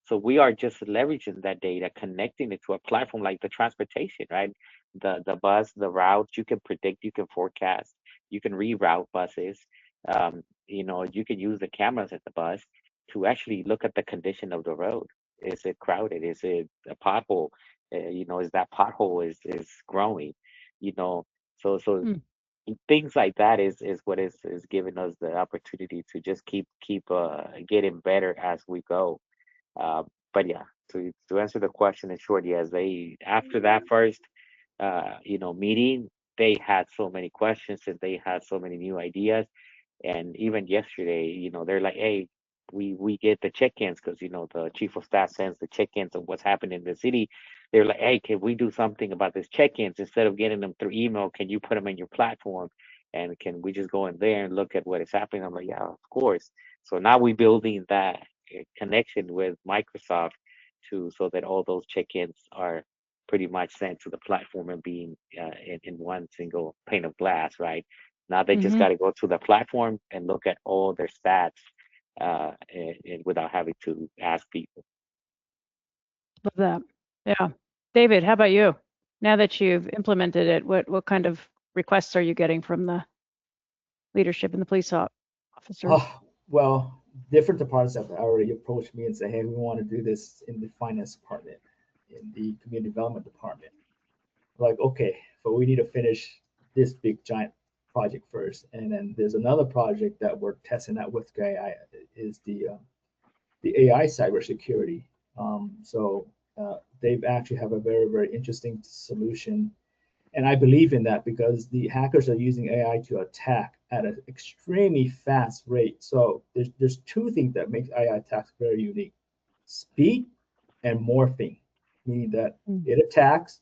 Speaker 5: So we are just leveraging that data, connecting it to a platform like the transportation, right? The bus, the routes, you can predict, you can forecast, you can reroute buses. You know, you can use the cameras at the bus to actually look at the condition of the road. Is it crowded? Is it a pothole? You know, is that pothole is growing? You know, so
Speaker 2: Mm.
Speaker 5: things like that is what is giving us the opportunity to just keep getting better as we go. But yeah, to answer the question in short, yes, they after that first you know meeting, they had so many questions and they had so many new ideas. And even yesterday, you know, they're like, hey, we get the check-ins because you know the chief of staff sends the check-ins of what's happening in the city. They're like, hey, can we do something about this check-ins instead of getting them through email? Can you put them in your platform? And can we just go in there and look at what is happening? I'm like, yeah, of course. So now we're building that connection with Microsoft to so that all those check-ins are pretty much sent to the platform and being in one single pane of glass, right? Now they just
Speaker 2: Hmm.
Speaker 5: got to go to the platform and look at all their stats and without having to ask people.
Speaker 2: Love that. Yeah. David, how about you? Now that you've implemented it, what kind of requests are you getting from the leadership and the police officers?
Speaker 4: Oh, well, different departments have already approached me and say, hey, we want to do this in the finance department, in the community development department. Like, okay, but we need to finish this big giant project first. And then there's another project that we're testing out with AI is the AI cybersecurity. They actually have a very, very interesting solution. And I believe in that because the hackers are using AI to attack at an extremely fast rate. So there's two things that makes AI attacks very unique: speed and morphing, meaning that
Speaker 2: Mm.
Speaker 4: it attacks,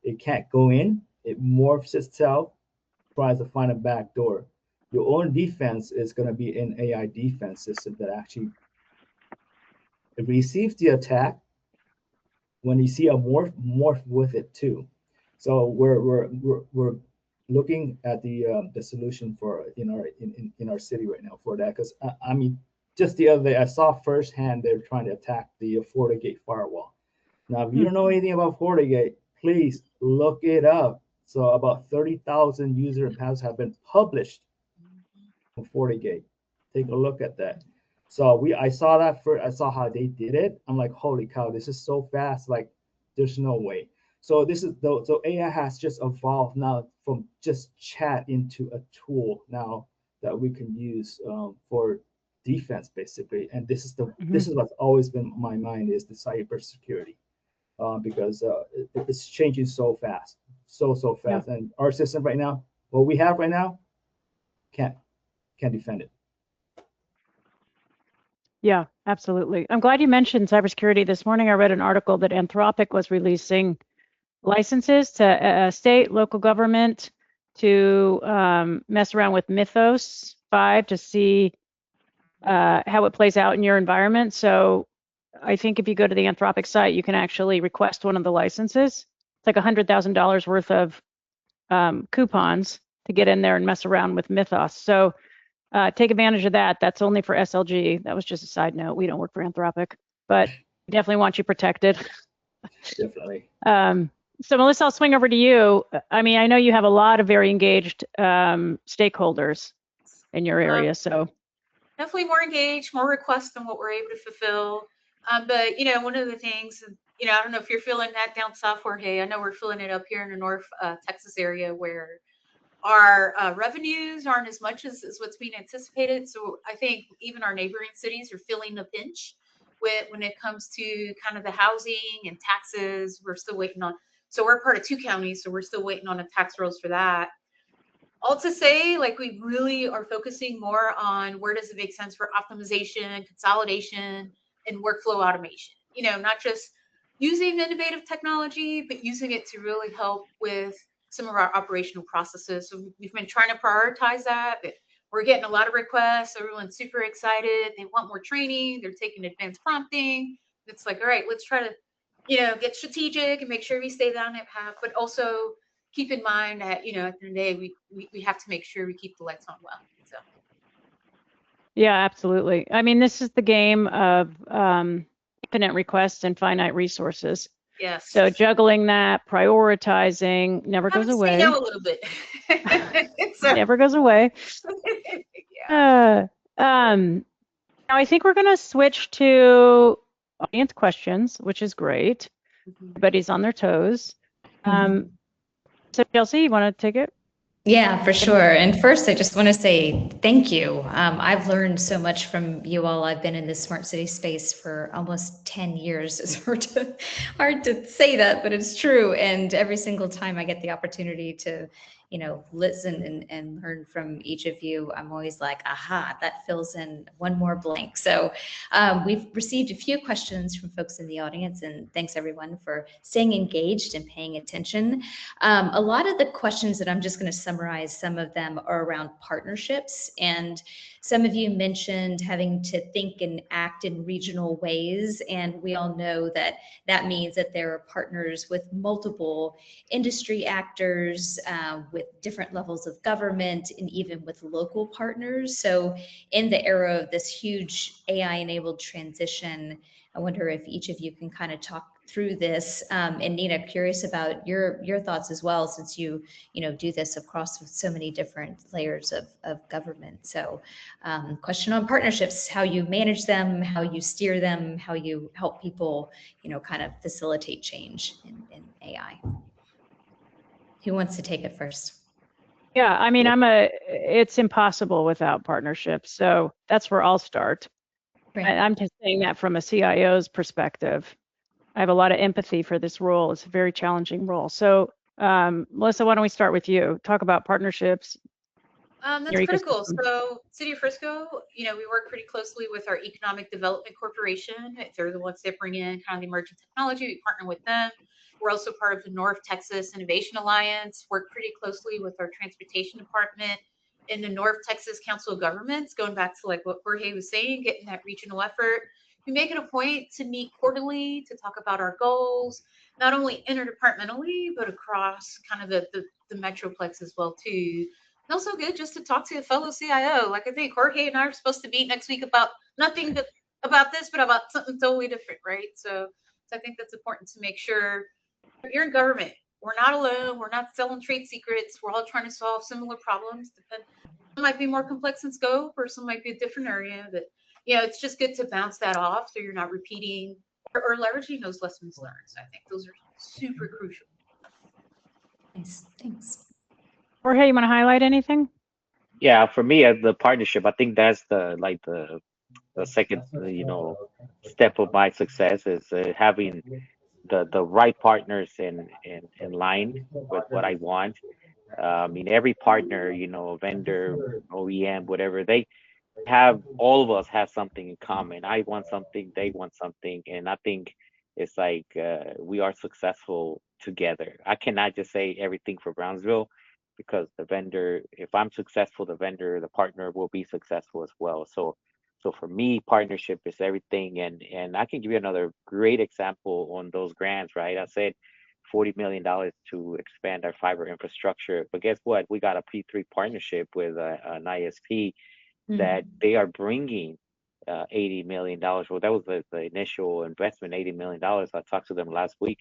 Speaker 4: it can't go in, it morphs itself, tries to find a back door. Your own defense is going to be an AI defense system that actually receives the attack. When you see a morph with it too. So we're looking at the solution for in our city right now for that because I mean just the other day I saw firsthand they're trying to attack the FortiGate firewall. Now if you
Speaker 2: Mm.
Speaker 4: don't know anything about FortiGate, please look it up. So about 30,000 user and passwords have been published from FortiGate. Take a look at that. So I saw that first. I saw how they did it. I'm like, holy cow, this is so fast. Like, there's no way. So this is so AI has just evolved now from just chat into a tool now that we can use for defense basically. And
Speaker 2: Hmm.
Speaker 4: this is what's always been on my mind is the cybersecurity because it's changing so fast, so
Speaker 2: Yeah.
Speaker 4: fast. And our system right now, what we have right now, can't can't defend it.
Speaker 2: Yeah, absolutely. I'm glad you mentioned cybersecurity. This morning I read an article that Anthropic was releasing licenses to state, local government to mess around with Mythos 5 to see how it plays out in your environment. So I think if you go to the Anthropic site, you can actually request one of the licenses. It's like $100,000 worth of coupons to get in there and mess around with Mythos. So take advantage of that. That's only for SLG. That was just a side note. We don't work for Anthropic, but we definitely want you protected.
Speaker 4: Definitely.
Speaker 2: So Melissa, I'll swing over to you. I mean, I know you have a lot of very engaged stakeholders in your area. So
Speaker 3: Definitely more engaged, more requests than what we're able to fulfill. But one of the things, I don't know if you're feeling that down south, Jorge. I know we're feeling it up here in the North Texas area where our revenues aren't as much as what's being anticipated. So I think even our neighboring cities are feeling the pinch when it comes to kind of the housing and taxes. We're still waiting on. So we're part of 2 counties, so we're still waiting on the tax rolls for that. All to say, like, we really are focusing more on where does it make sense for optimization, consolidation, and workflow automation. Not just using innovative technology, but using it to really help with some of our operational processes. So we've been trying to prioritize that, but we're getting a lot of requests. Everyone's super excited. They want more training. They're taking advanced prompting. It's like, all right, let's try to, get strategic and make sure we stay down that path, but also keep in mind that, at the end of the day, we have to make sure we keep the lights on well. So
Speaker 2: Yeah, absolutely. I mean, this is the game of infinite requests and finite resources.
Speaker 3: yes.
Speaker 2: So juggling that, prioritizing never goes away.
Speaker 3: Say no a little bit.
Speaker 2: Never goes away.
Speaker 3: Yeah.
Speaker 2: Now I think we're going to switch to audience questions, which is great. Everybody's on their toes. So Chelsea, you want to take it?
Speaker 1: Yeah, for sure. And first, I just want to say thank you. I've learned so much from you all. I've been in the smart city space for almost 10 years. It's hard to say that, but it's true. And every single time I get the opportunity to, listen and learn from each of you, I'm always like, aha, that fills in one more blank. So we've received a few questions from folks in the audience, and thanks everyone for staying engaged and paying attention. A lot of the questions that I'm just going to summarize, some of them are around partnerships. And some of you mentioned having to think and act in regional ways. And we all know that that means that there are partners with multiple industry actors, with different levels of government, and even with local partners. So in the era of this huge AI-enabled transition, I wonder if each of you can kind of talk through this. And Nina, curious about your thoughts as well, since you do this across so many different layers of government. So question on partnerships, how you manage them, how you steer them, how you help people, kind of facilitate change in AI. Who wants to take it first?
Speaker 2: Yeah, I mean, it's impossible without partnerships. So that's where I'll start.
Speaker 1: Right.
Speaker 2: I'm just saying that from a CIO's perspective. I have a lot of empathy for this role. It's a very challenging role. So Melissa, why don't we start with you? Talk about partnerships.
Speaker 3: That's critical. So City of Frisco, we work pretty closely with our Economic Development Corporation. They're the ones that bring in kind of the emerging technology. We partner with them. We're also part of the North Texas Innovation Alliance, work pretty closely with our transportation department in the North Texas Council of Governments, going back to like what Jorge was saying, getting that regional effort. We make it a point to meet quarterly to talk about our goals, not only interdepartmentally, but across kind of the Metroplex as well too. And also good just to talk to a fellow CIO. Like I think Jorge and I are supposed to meet next week about nothing but about this, but about something totally different, right? So I think that's important to make sure you're in government. We're not alone. We're not selling trade secrets. We're all trying to solve similar problems. Some might be more complex in scope, or some might be a different area. But it's just good to bounce that off so you're not repeating or leveraging those lessons learned. So I think those are super crucial.
Speaker 1: Nice, thanks.
Speaker 2: Jorge, you want to highlight anything?
Speaker 5: Yeah, for me, the partnership, I think that's the second, step of my success is having the right partners in line with what I want. I mean, every partner, vendor, OEM, whatever, all of us have something in common. I want something, they want something, and I think it's like we are successful together. I cannot just say everything for Brownsville because the vendor, if I'm successful, the partner will be successful as well. So for me, partnership is everything, and I can give you another great example on those grants, right? I said $40 million to expand our fiber infrastructure, but guess what? We got a P3 partnership with an ISP that they are bringing $80 million. Well, that was the initial investment, $80 million. I talked to them last week,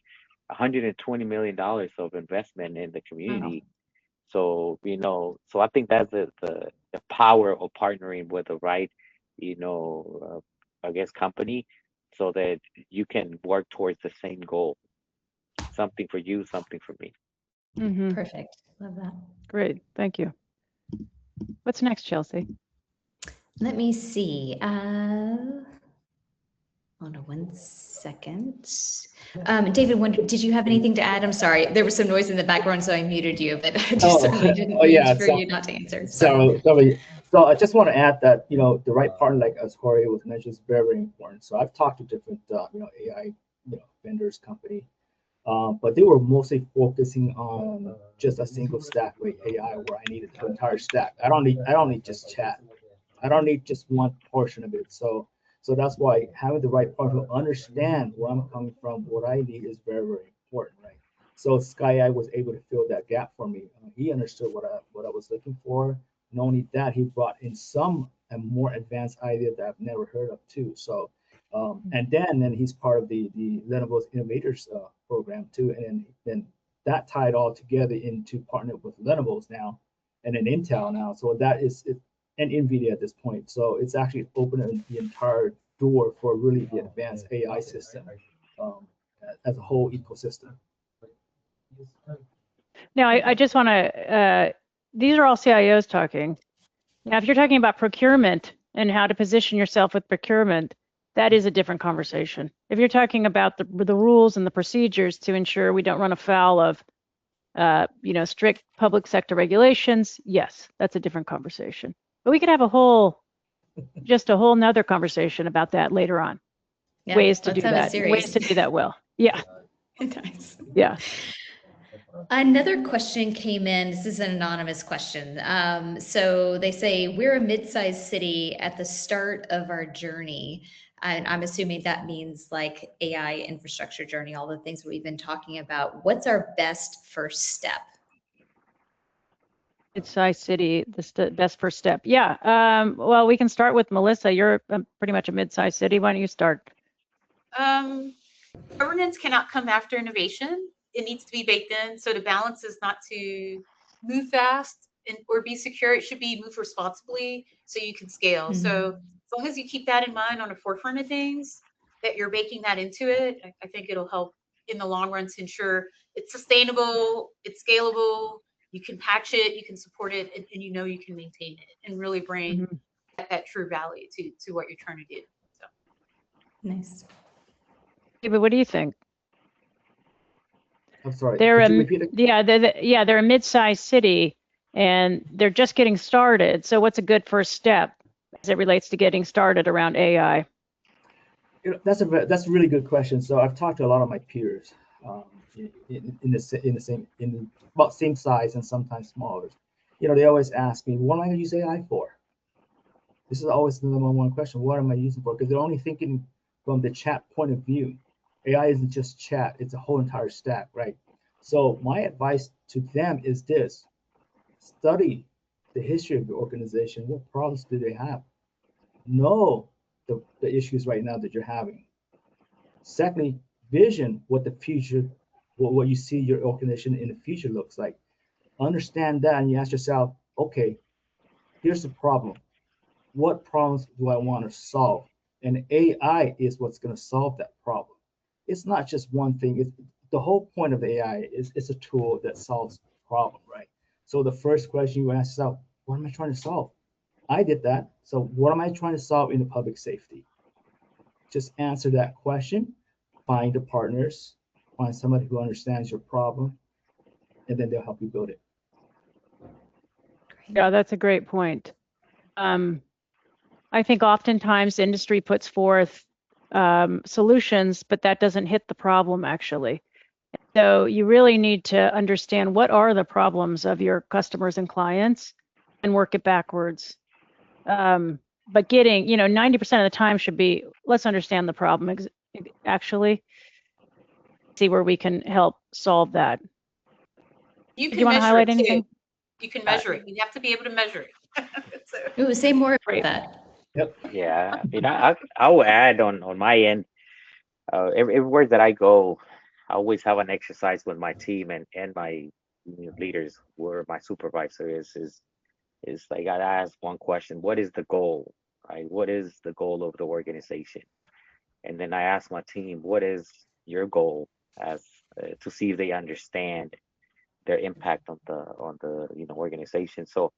Speaker 5: $120 million of investment in the community. Wow. So I think that's the power of partnering with the right, I guess, company so that you can work towards the same goal. Something for you, something for me.
Speaker 2: Mhm.
Speaker 1: Perfect. Love that.
Speaker 2: Great. Thank you. What's next, Chelsea?
Speaker 1: Let me see. Hold on one second. David, did you have anything to add? I'm sorry. There was some noise in the background, so I muted you, but I just certainly didn't mean
Speaker 4: yeah.
Speaker 1: for
Speaker 4: So,
Speaker 1: you not to answer. Sorry.
Speaker 4: so I just want to add that the right partner, like as Jorge was mentioned, is very, very important. So I've talked to different AI vendors, company, but they were mostly focusing on just a single stack with AI, where I needed the entire stack. I don't need just chat. I don't need just one portion of it. So that's why having the right partner who understand where I'm coming from, what I need is very, very important, right? So SkyEye was able to fill that gap for me. He understood what I was looking for. Not only that, he brought in some a more advanced idea that I've never heard of too. So and then he's part of the Lenovo's innovators program too, and then that tied all together into partner with Lenovo's now, and then Intel now. So that is it, and NVIDIA at this point. So it's actually opened the entire door for really the advanced AI system as a whole ecosystem.
Speaker 2: Now, I just want to, these are all CIOs talking. Now, if you're talking about procurement and how to position yourself with procurement, that is a different conversation. If you're talking about the rules and the procedures to ensure we don't run afoul of, strict public sector regulations, yes, that's a different conversation. But we could have a whole nother conversation about that later on.
Speaker 1: Yeah,
Speaker 2: Ways to
Speaker 1: let's
Speaker 2: do
Speaker 1: have a
Speaker 2: that.
Speaker 1: series.
Speaker 2: Ways to do that well. Yeah.
Speaker 1: Nice.
Speaker 2: Yeah.
Speaker 1: Another question came in. This is an anonymous question. So they say, we're a mid-sized city at the start of our journey. And I'm assuming that means like AI infrastructure journey, all the things we've been talking about. What's our best first step?
Speaker 2: Mid-sized city, the best first step. Yeah. Well, we can start with Melissa. You're pretty much a mid-sized city. Why don't you start?
Speaker 3: Governance cannot come after innovation. It needs to be baked in. So the balance is not to move fast or be secure. It should be move responsibly so you can scale.
Speaker 1: Mm-hmm.
Speaker 3: So as long as you keep that in mind on the forefront of things, that you're baking that into it, I think it'll help in the long run to ensure it's sustainable, it's scalable, you can patch it, you can support it, and you know you can maintain it and really bring that true value to what you're trying to do. So
Speaker 1: Nice.
Speaker 2: David, what do you think?
Speaker 4: I'm sorry.
Speaker 2: They're
Speaker 4: Could you repeat it?
Speaker 2: they're a mid-sized city and they're just getting started. So what's a good first step as it relates to getting started around AI?
Speaker 4: That's a really good question. So I've talked to a lot of my peers in about same size and sometimes smaller. They always ask me, what am I going to use AI for? This is always the number one question. What am I using for? Because they're only thinking from the chat point of view. AI isn't just chat; it's a whole entire stack, right? So my advice to them is this: study the history of the organization. What problems do they have? Know the issues right now that you're having. Secondly, vision what the future, what you see your organization in the future looks like. Understand that, and you ask yourself, okay, here's the problem. What problems do I want to solve? And AI is what's going to solve that problem. It's not just one thing. The whole point of AI is it's a tool that solves a problem, right? So the first question you ask yourself, what am I trying to solve? I did that. So what am I trying to solve in the public safety? Just answer that question, find the partners, find somebody who understands your problem, and then they'll help you build it.
Speaker 2: Yeah, that's a great point. I think oftentimes industry puts forth solutions, but that doesn't hit the problem actually. So you really need to understand what are the problems of your customers and clients and work it backwards. But getting, 90% of the time should be, let's understand the problem actually, see where we can help solve that.
Speaker 3: You
Speaker 2: Do
Speaker 3: can
Speaker 2: you want to
Speaker 3: measure
Speaker 2: highlight
Speaker 3: it too.
Speaker 2: anything?
Speaker 3: You can measure it. You have to be able to measure it. So.
Speaker 1: Ooh, say more about
Speaker 2: Great.
Speaker 1: that.
Speaker 4: Yep.
Speaker 5: Yeah, I will add on my end. Everywhere that I go, I always have an exercise with my team and my leaders, where my supervisor is like, I ask one question: what is the goal? Right? What is the goal of the organization? And then I ask my team, what is your goal, as to see if they understand their impact on the organization. So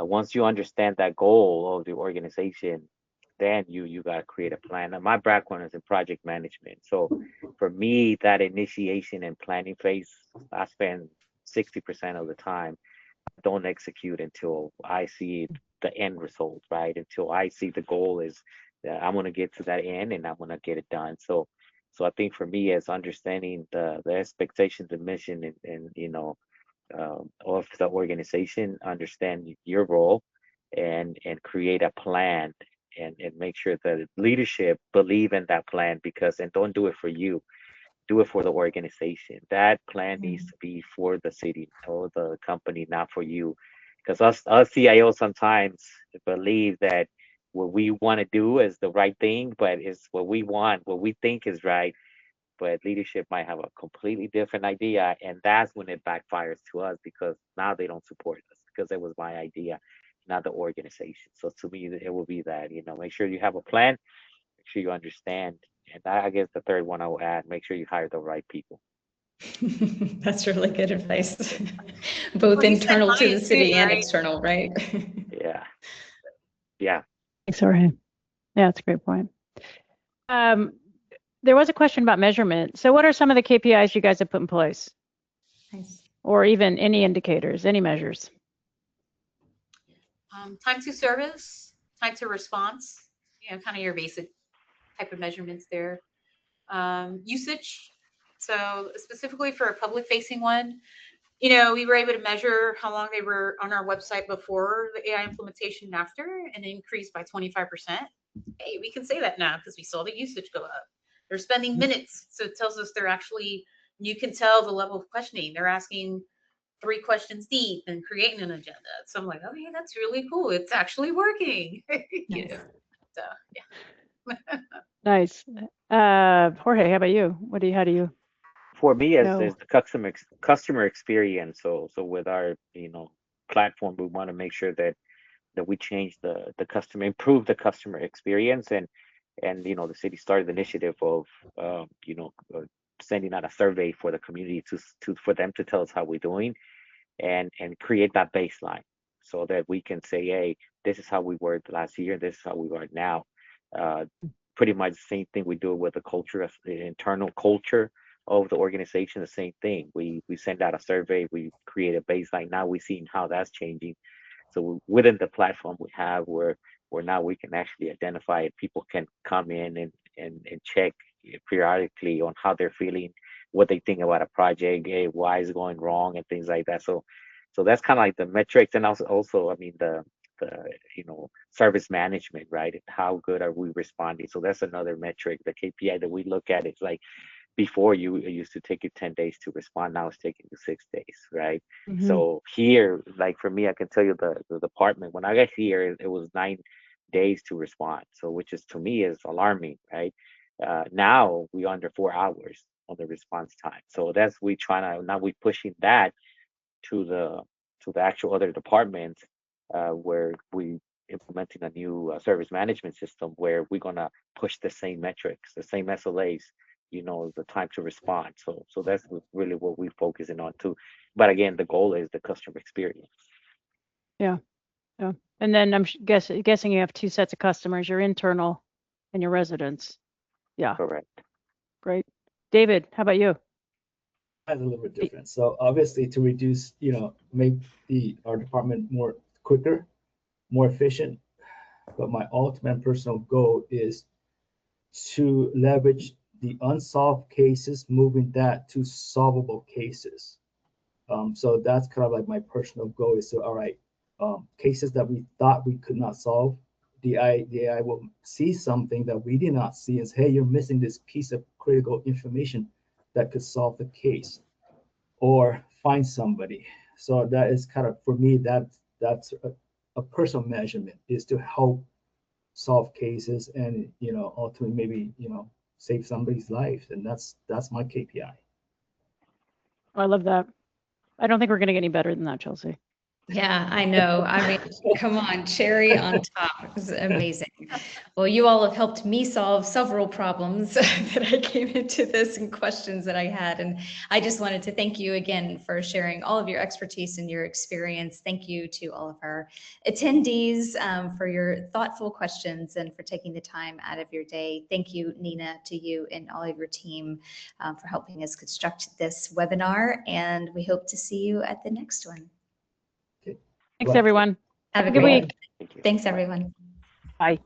Speaker 5: once you understand that goal of the organization, then you got to create a plan. And my background is in project management, so for me, that initiation and planning phase, I spend 60% of the time. Don't execute until I see the end result, right? Until I see the goal is that I'm gonna get to that end and I'm gonna get it done. So I think for me, as understanding the expectations, the mission, and of the organization, understand your role, and create a plan, and make sure that leadership believe in that plan, because and don't do it for you, do it for the organization. That plan needs to be for the city or the company, not for you. Because us CIOs sometimes believe that what we want to do is the right thing, but it's what we want, what we think is right. But leadership might have a completely different idea, and that's when it backfires to us, because now they don't support us because it was my idea, not the organization. So to me, it will be that, make sure you have a plan, make sure you understand. And I guess the third one I will add, make sure you hire the right people.
Speaker 1: That's really good advice. Both
Speaker 3: Well, you said
Speaker 1: internal to the
Speaker 3: clients
Speaker 1: city
Speaker 3: too,
Speaker 1: and
Speaker 3: right?
Speaker 1: external, right?
Speaker 5: Yeah. Yeah.
Speaker 2: Thanks, Jorge. Yeah, that's a great point. There was a question about measurement. So what are some of the KPIs you guys have put in place?
Speaker 1: Nice.
Speaker 2: Or even any indicators, any measures?
Speaker 3: Time to service, time to response, kind of your basic type of measurements there. Usage. So specifically for a public facing one, we were able to measure how long they were on our website before the AI implementation and after, and it increased by 25%. Hey, we can say that now because we saw the usage go up. They're spending minutes. So it tells us they're actually, you can tell the level of questioning. They're asking 3 questions deep and creating an agenda. So I'm like, okay, that's really cool. It's actually working.
Speaker 1: Nice.
Speaker 3: So yeah.
Speaker 2: Nice. Jorge, how about you? How do you
Speaker 5: For me, as
Speaker 2: know?
Speaker 5: the customer experience. So with our platform, we want to make sure that we change the customer, improve the customer experience, and the city started the initiative of sending out a survey for the community to for them to tell us how we're doing, and create that baseline, so that we can say, hey, this is how we were last year, this is how we are now. uh, Pretty much the same thing we do with the culture, the internal culture of the organization. The same thing, we send out a survey, we create a baseline. Now we're seeing how that's changing. So within the platform we have, where now we can actually identify it. People can come in and check periodically on how they're feeling, what they think about a project, why is it going wrong, and things like that. So that's kind of like the metrics. And also, I mean, the service management, right? How good are we responding? So that's another metric. The KPI that we look at is like, before, it used to take you 10 days to respond. Now it's taking you 6 days, right?
Speaker 2: Mm-hmm.
Speaker 5: So here, like for me, I can tell you the department, when I got here, it was 9 days to respond. So which is, to me, is alarming, right? Now we under 4 hours on the response time. So that's, now we pushing that to the actual other departments, where we implementing a new service management system, where we're gonna push the same metrics, the same SLAs, the time to respond. So that's really what we're focusing on too. But again, the goal is the customer experience.
Speaker 2: Yeah. And then I'm guessing you have 2 sets of customers, your internal and your residents. Yeah.
Speaker 5: Correct.
Speaker 2: Great. David, how about you?
Speaker 4: That's a little bit different. So obviously, to reduce, make our department more quicker, more efficient. But my ultimate personal goal is to leverage the unsolved cases, moving that to solvable cases. So that's kind of like my personal goal is to, all right, cases that we thought we could not solve, the AI will see something that we did not see and say, hey, you're missing this piece of critical information that could solve the case, or find somebody. So that is kind of, for me, that's a personal measurement, is to help solve cases and ultimately maybe save somebody's life, and that's my KPI.
Speaker 2: I love that. I don't think we're going to get any better than that, Chelsea.
Speaker 1: Yeah, I know. I mean, come on, cherry on top. It was amazing. Well, you all have helped me solve several problems that I came into this and questions that I had. And I just wanted to thank you again for sharing all of your expertise and your experience. Thank you to all of our attendees for your thoughtful questions and for taking the time out of your day. Thank you, Nina, to you and all of your team for helping us construct this webinar. And we hope to see you at the next one.
Speaker 4: Okay.
Speaker 2: Thanks,
Speaker 4: Well,
Speaker 2: everyone.
Speaker 1: Have a
Speaker 2: Good
Speaker 1: great
Speaker 2: week.
Speaker 1: week.
Speaker 5: Thank you.
Speaker 1: Thanks,
Speaker 5: Bye.
Speaker 1: everyone.
Speaker 2: Bye.